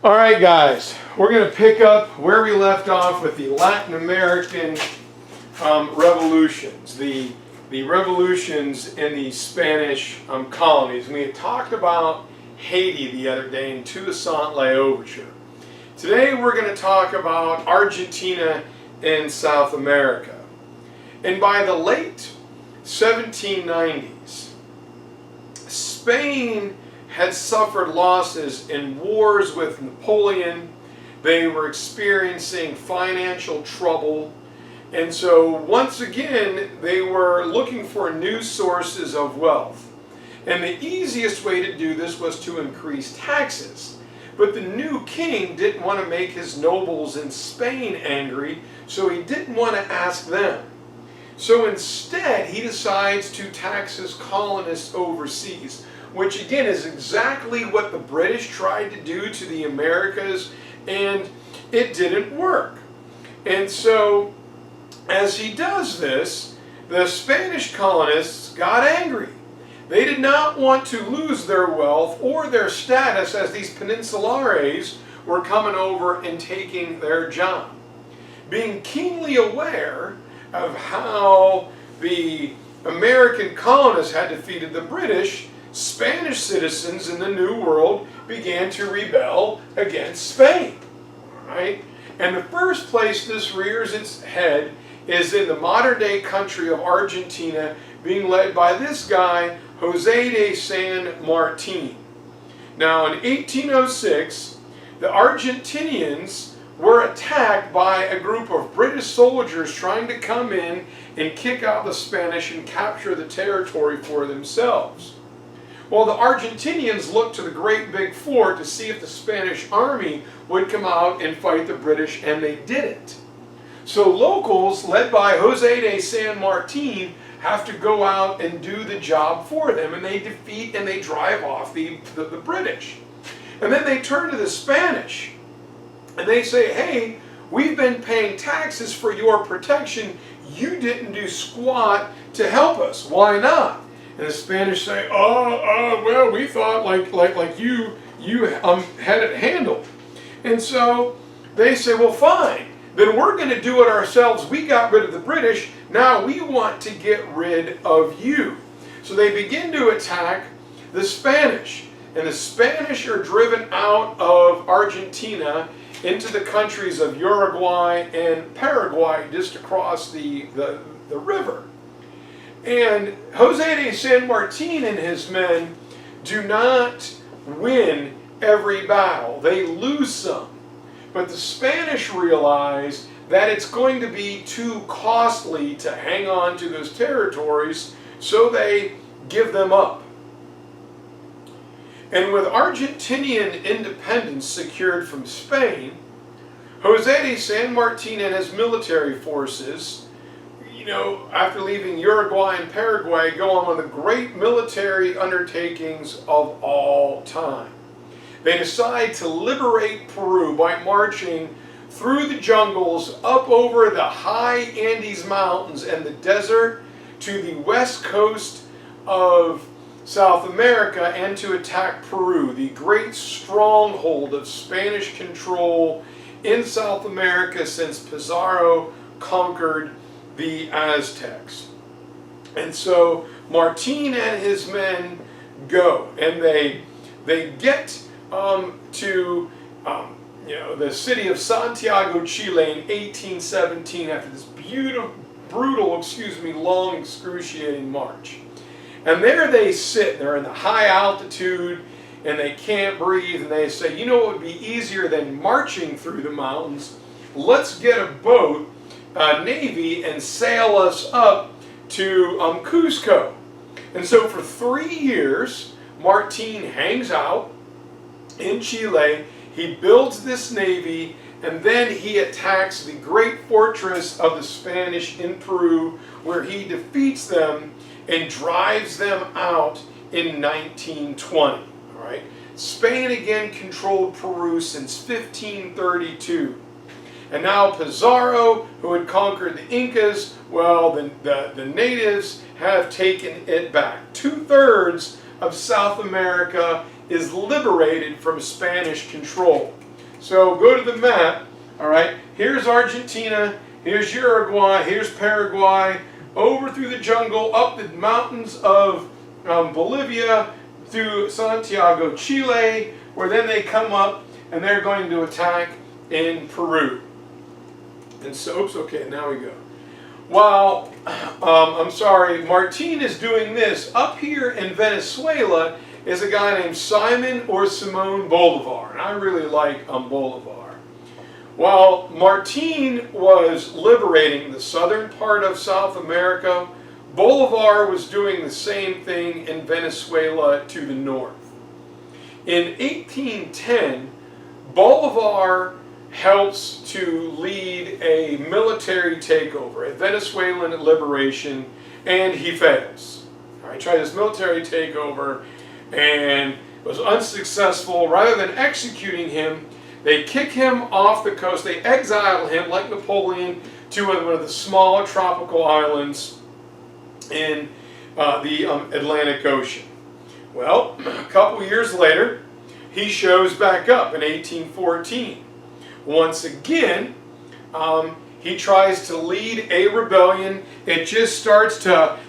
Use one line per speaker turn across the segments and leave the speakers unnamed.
All right, guys, we're going to pick up where we left off with the Latin American revolutions, the revolutions in the Spanish colonies. We had talked about Haiti the other day in Toussaint L'Ouverture. Today we're going to talk about Argentina and South America. And by the late 1790s, Spain had suffered losses in wars with Napoleon. They were experiencing financial trouble. And so once again, they were looking for new sources of wealth. And the easiest way to do this was to increase taxes. But the new king didn't want to make his nobles in Spain angry, so he didn't want to ask them. So instead, he decides to tax his colonists overseas, which again is exactly what the British tried to do to the Americas, and it didn't work. And so, as he does this, the Spanish colonists got angry. They did not want to lose their wealth or their status as these peninsulares were coming over and taking their job. Being keenly aware of how the American colonists had defeated the British, Spanish citizens in the New World began to rebel against Spain. Right? And the first place this rears its head is in the modern-day country of Argentina, being led by this guy, José de San Martin. Now, in 1806, the Argentinians were attacked by a group of British soldiers trying to come in and kick out the Spanish and capture the territory for themselves. Well, the Argentinians looked to the great big fort to see if the Spanish army would come out and fight the British, and they didn't. So locals, led by José de San Martin, have to go out and do the job for them, and they defeat and they drive off the British. And then they turn to the Spanish, and they say, hey, we've been paying taxes for your protection. You didn't do squat to help us. Why not? And the Spanish say, well, we thought like you had it handled. And so they say, well, fine. Then we're going to do it ourselves. We got rid of the British. Now we want to get rid of you. So they begin to attack the Spanish. And the Spanish are driven out of Argentina into the countries of Uruguay and Paraguay, just across the river. And José de San Martin and his men do not win every battle. They lose some. But the Spanish realize that it's going to be too costly to hang on to those territories, so they give them up. And with Argentinian independence secured from Spain, José de San Martin and his military forces, after leaving Uruguay and Paraguay, go on one of the great military undertakings of all time. They decide to liberate Peru by marching through the jungles, up over the high Andes Mountains and the desert to the west coast of South America, and to attack Peru, the great stronghold of Spanish control in South America since Pizarro conquered the Aztecs. And so Martin and his men go, and they get to the city of Santiago, Chile in 1817 after this brutal, long, excruciating march. And there they sit, they're in the high altitude, and they can't breathe, and they say, what would be easier than marching through the mountains? Let's get a boat, a navy, and sail us up to Cusco. And so for 3 years, Martin hangs out in Chile. He builds this navy, and then he attacks the great fortress of the Spanish in Peru, where he defeats them and drives them out in 1920. All right? Spain again controlled Peru since 1532. And now Pizarro, who had conquered the Incas, well, the natives have taken it back. 2/3 of South America is liberated from Spanish control. So go to the map, all right? Here's Argentina, here's Uruguay, here's Paraguay, over through the jungle, up the mountains of Bolivia, through Santiago, Chile, where then they come up and they're going to attack in Peru. And so, oops, okay, now we go. While, I'm sorry, Martin is doing this, up here in Venezuela is a guy named Simon or Simon Bolivar, and I really like Bolivar. While Martin was liberating the southern part of South America, Bolivar was doing the same thing in Venezuela to the north. In 1810, Bolivar helps to lead a military takeover, a Venezuelan liberation, and he fails. All right, tried this military takeover and was unsuccessful. Rather than executing him, they kick him off the coast. They exile him, like Napoleon, to one of the smaller tropical islands in the Atlantic Ocean. Well, a couple years later, he shows back up in 1814. Once again, he tries to lead a rebellion. It just starts to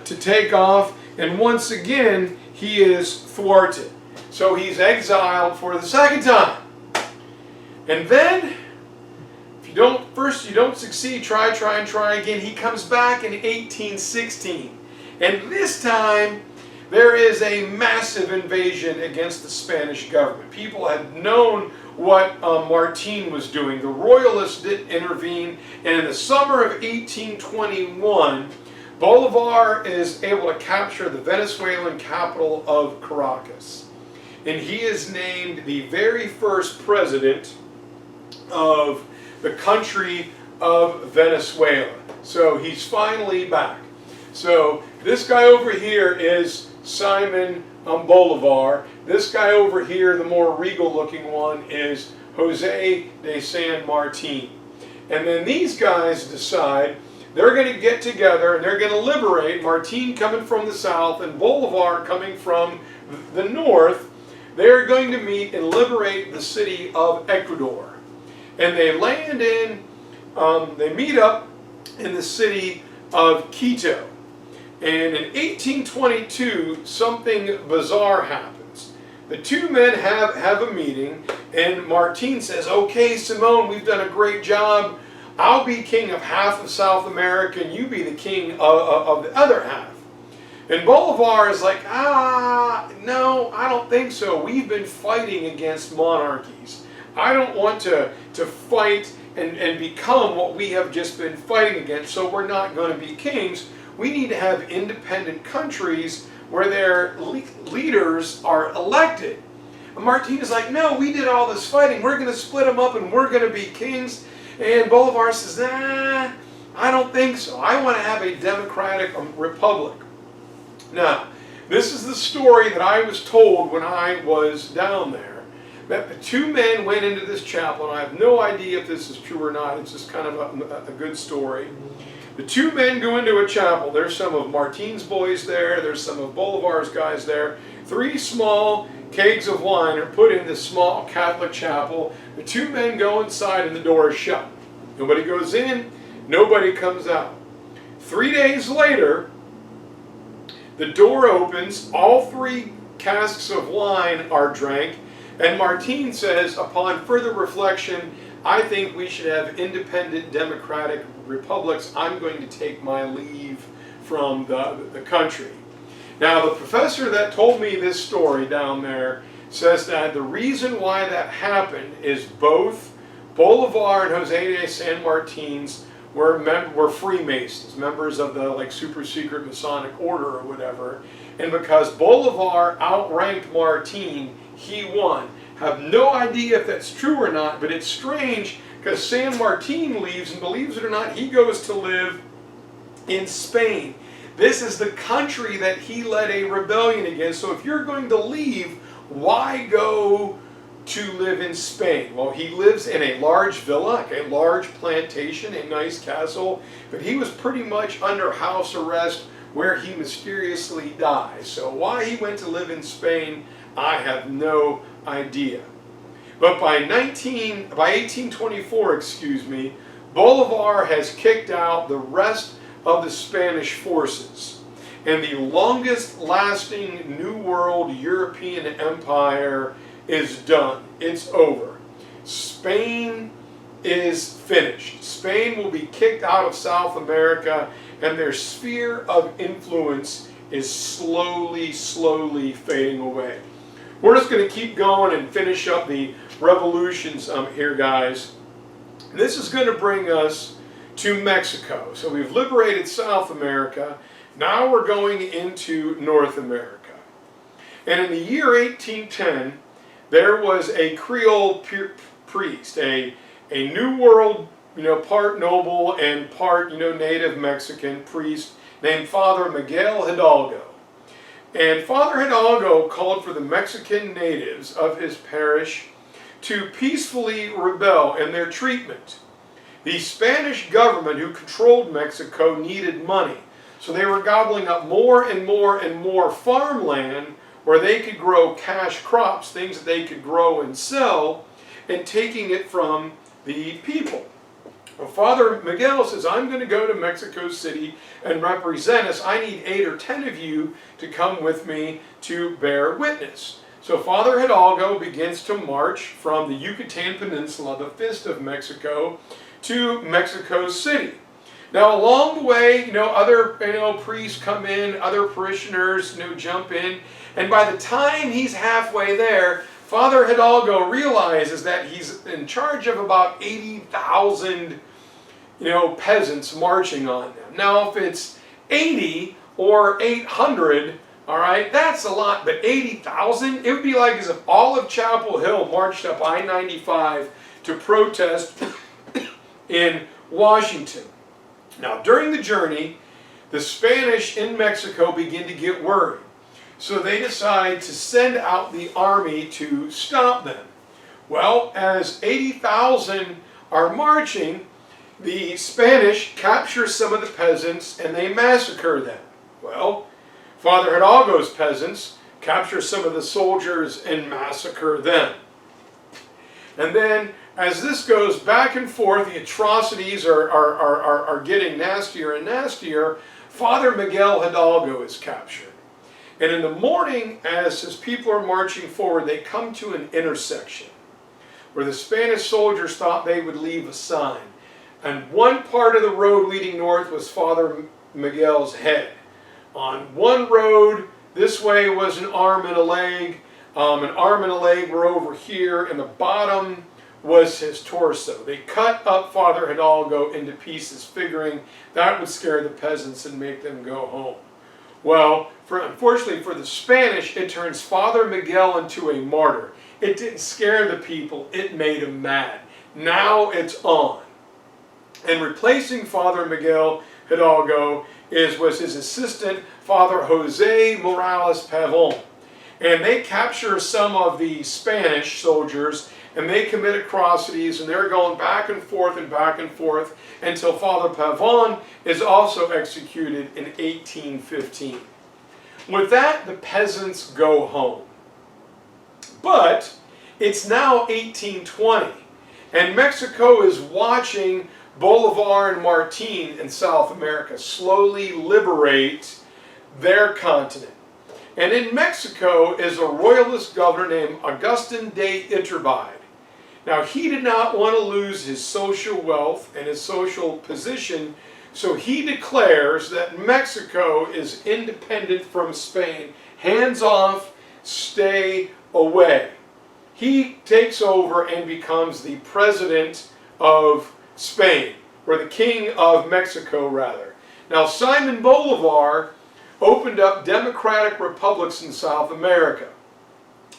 take off, and once again, he is thwarted. So he's exiled for the second time. And then, if you don't succeed, try again. He comes back in 1816. And this time, there is a massive invasion against the Spanish government. People had known what Martin was doing. The Royalists didn't intervene, and in the summer of 1821, Bolivar is able to capture the Venezuelan capital of Caracas. And he is named the very first president of the country of Venezuela. So he's finally back. So this guy over here is Simon Bolivar. This guy over here, the more regal looking one, is Jose de San Martin. And then these guys decide they're going to get together and they're going to liberate, Martin coming from the south and Bolivar coming from the north. They're going to meet and liberate the city of Ecuador. And they land in, they meet up in the city of Quito. And in 1822, something bizarre happens. The two men have a meeting, and Martin says, okay, Simone, we've done a great job. I'll be king of half of South America, and you be the king of the other half. And Bolivar is like, no, I don't think so. We've been fighting against monarchies. I don't want to fight and become what we have just been fighting against, so we're not going to be kings. We need to have independent countries where their leaders are elected. And Martin is like, no, we did all this fighting. We're going to split them up and we're going to be kings. And Bolivar says, nah, I don't think so. I want to have a democratic republic. Now, this is the story that I was told when I was down there. That the two men went into this chapel, and I have no idea if this is true or not. It's just kind of a good story. The two men go into a chapel. There's some of Martin's boys there. There's some of Bolivar's guys there. 3 small kegs of wine are put in this small Catholic chapel. The two men go inside and the door is shut. Nobody goes in. Nobody comes out. 3 days later, the door opens. All 3 casks of wine are drank. And Martin says, upon further reflection, I think we should have independent democratic republics. I'm going to take my leave from the country. Now, the professor that told me this story down there says that the reason why that happened is both Bolivar and Jose de San Martin's were Freemasons, members of the super secret Masonic order or whatever. And because Bolivar outranked Martin, he won. Have no idea if that's true or not, but it's strange because San Martin leaves, and believes it or not, he goes to live in Spain. This is the country that he led a rebellion against. So if you're going to leave, why go to live in Spain? Well, he lives in a large villa, like a large plantation, a nice castle, but he was pretty much under house arrest where he mysteriously dies. So why he went to live in Spain, I have no idea. But by 1824, Bolivar has kicked out the rest of the Spanish forces. And the longest lasting New World European empire is done. It's over. Spain is finished. Spain will be kicked out of South America, and their sphere of influence is slowly fading away. We're just going to keep going and finish up the revolutions here, guys. This is going to bring us to Mexico. So we've liberated South America. Now we're going into North America. And in the year 1810, there was a Creole priest, a New World, part noble and part, native Mexican priest named Father Miguel Hidalgo. And Father Hidalgo called for the Mexican natives of his parish to peacefully rebel in their treatment. The Spanish government, who controlled Mexico, needed money. So they were gobbling up more and more farmland where they could grow cash crops, things that they could grow and sell, and taking it from the people. Well, Father Miguel says, I'm going to go to Mexico City and represent us. I need 8 or 10 of you to come with me to bear witness. So Father Hidalgo begins to march from the Yucatan Peninsula, the fist of Mexico, to Mexico City. Now along the way, other priests come in, other parishioners jump in, and by the time he's halfway there, Father Hidalgo realizes that he's in charge of about 80,000 peasants marching on them. Now if it's 80 or 800, all right, that's a lot, but 80,000, it would be like as if all of Chapel Hill marched up I-95 to protest in Washington. Now, during the journey, the Spanish in Mexico begin to get worried. So they decide to send out the army to stop them. Well, as 80,000 are marching, the Spanish capture some of the peasants and they massacre them. Well, Father Hidalgo's peasants capture some of the soldiers and massacre them. And then, as this goes back and forth, the atrocities are getting nastier and nastier. Father Miguel Hidalgo is captured. And in the morning, as his people are marching forward, they come to an intersection where the Spanish soldiers thought they would leave a sign. And one part of the road leading north was Father Miguel's head. On one road, this way was an arm and a leg. An arm and a leg were over here, and the bottom was his torso. They cut up Father Hidalgo into pieces, figuring that would scare the peasants and make them go home. Well, unfortunately for the Spanish, it turns Father Miguel into a martyr. It didn't scare the people, it made them mad. Now it's on. And replacing Father Miguel Hidalgo was his assistant, Father Jose Morales Pavon. And they capture some of the Spanish soldiers, and they commit atrocities, and they're going back and forth until Father Pavon is also executed in 1815. With that, the peasants go home. But it's now 1820, and Mexico is watching Bolivar and Martin in South America slowly liberate their continent. And in Mexico is a royalist governor named Agustin de Iturbide. Now, he did not want to lose his social wealth and his social position, so he declares that Mexico is independent from Spain. Hands off, stay away. He takes over and becomes the president of Spain, or the king of Mexico, rather. Now, Simon Bolivar opened up democratic republics in South America.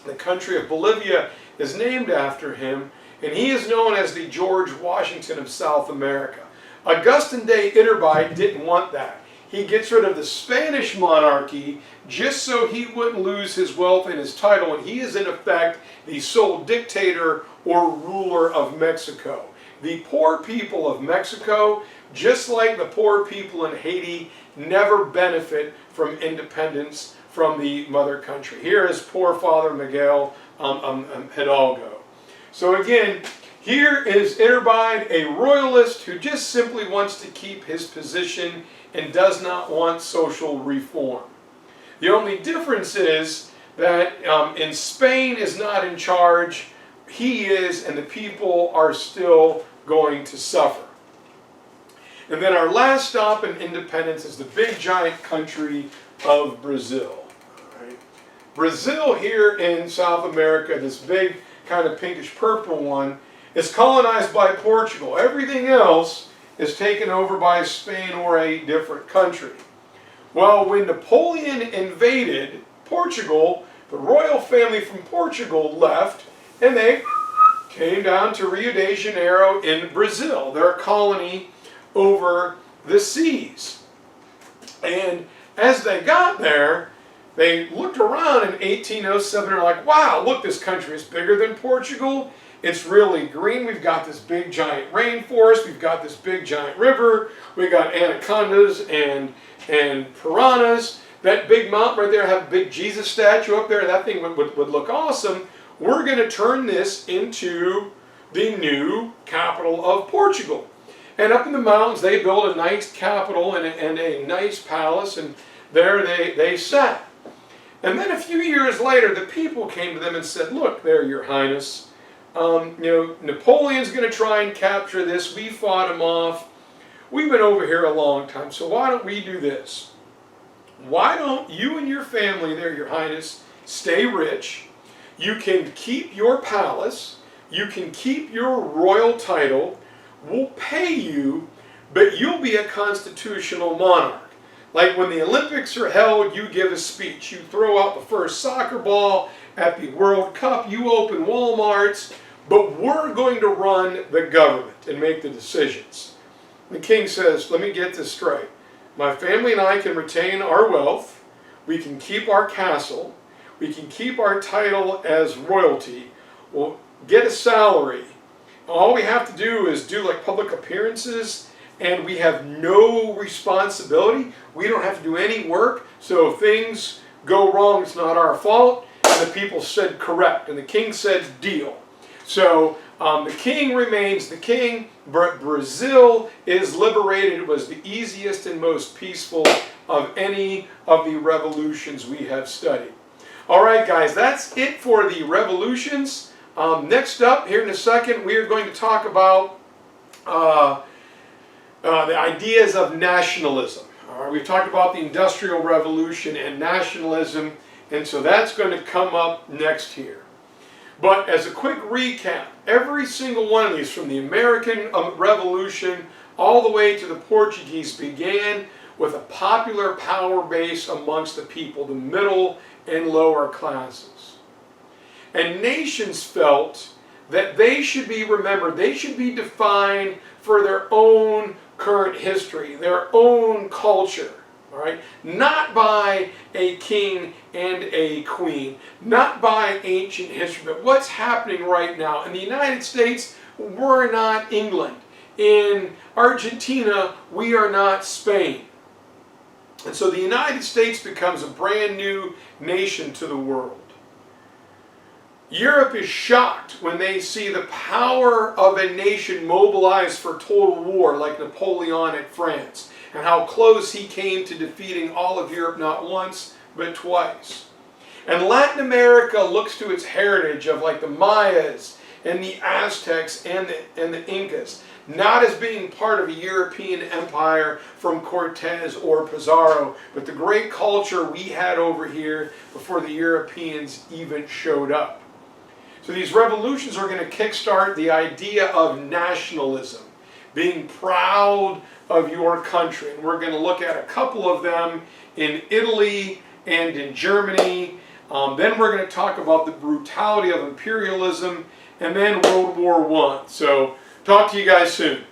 The country of Bolivia is named after him, and he is known as the George Washington of South America. Agustin de Iturbide didn't want that. He gets rid of the Spanish monarchy just so he wouldn't lose his wealth and his title, and he is in effect the sole dictator or ruler of Mexico. The poor people of Mexico, just like the poor people in Haiti, never benefit from independence from the mother country. Here is poor Father Miguel Hidalgo. So again, here is Iturbide, a royalist who just simply wants to keep his position and does not want social reform. The only difference is that in Spain is not in charge, he is, and the people are still going to suffer. And then our last stop in independence is the big giant country of Brazil. All right. Brazil here in South America, this big kind of pinkish purple one, is colonized by Portugal. Everything else is taken over by Spain or a different country. Well, when Napoleon invaded Portugal, the royal family from Portugal left and they came down to Rio de Janeiro in Brazil, their colony over the seas. And as they got there, they looked around in 1807 and were like, wow, look, this country is bigger than Portugal. It's really green. We've got this big giant rainforest. We've got this big giant river. We got anacondas and piranhas. That big mountain right there, have a big Jesus statue up there. That thing would look awesome. We're going to turn this into the new capital of Portugal. And up in the mountains, they built a nice capital and a nice palace, and there they sat. And then a few years later, the people came to them and said, look there, your highness, Napoleon's going to try and capture this. We fought him off. We've been over here a long time, so why don't we do this? Why don't you and your family there, your highness, stay rich? You can keep your palace. You can keep your royal title. We'll pay you, but you'll be a constitutional monarch. Like when the Olympics are held, you give a speech. You throw out the first soccer ball at the World Cup. You open Walmarts. But we're going to run the government and make the decisions. The king says, let me get this straight. My family and I can retain our wealth. We can keep our castle. We can keep our title as royalty. We'll get a salary. All we have to do is do like public appearances, and we have no responsibility. We don't have to do any work. So if things go wrong, it's not our fault. And the people said correct. And the king said deal. So the king remains the king, but Brazil is liberated. It was the easiest and most peaceful of any of the revolutions we have studied. All right, guys, that's it for the revolutions. Next up, here in a second, we are going to talk about the ideas of nationalism. All right, we've talked about the Industrial Revolution and nationalism, and so that's going to come up next here. But as a quick recap, every single one of these, from the American Revolution all the way to the Portuguese, began with a popular power base amongst the people, the middle and lower classes. And nations felt that they should be remembered, they should be defined for their own current history, their own culture. All right? Not by a king and a queen, not by ancient history, but what's happening right now. In the United States, we're not England. In Argentina, we are not Spain. And so the United States becomes a brand new nation to the world. Europe is shocked when they see the power of a nation mobilized for total war like Napoleonic France, and how close he came to defeating all of Europe not once, but twice. And Latin America looks to its heritage of like the Mayas and the Aztecs and the Incas, not as being part of a European empire from Cortez or Pizarro, but the great culture we had over here before the Europeans even showed up. So these revolutions are going to kickstart the idea of nationalism, being proud of your country. And we're going to look at a couple of them in Italy and in Germany. Then we're going to talk about the brutality of imperialism, and then World War I. So talk to you guys soon.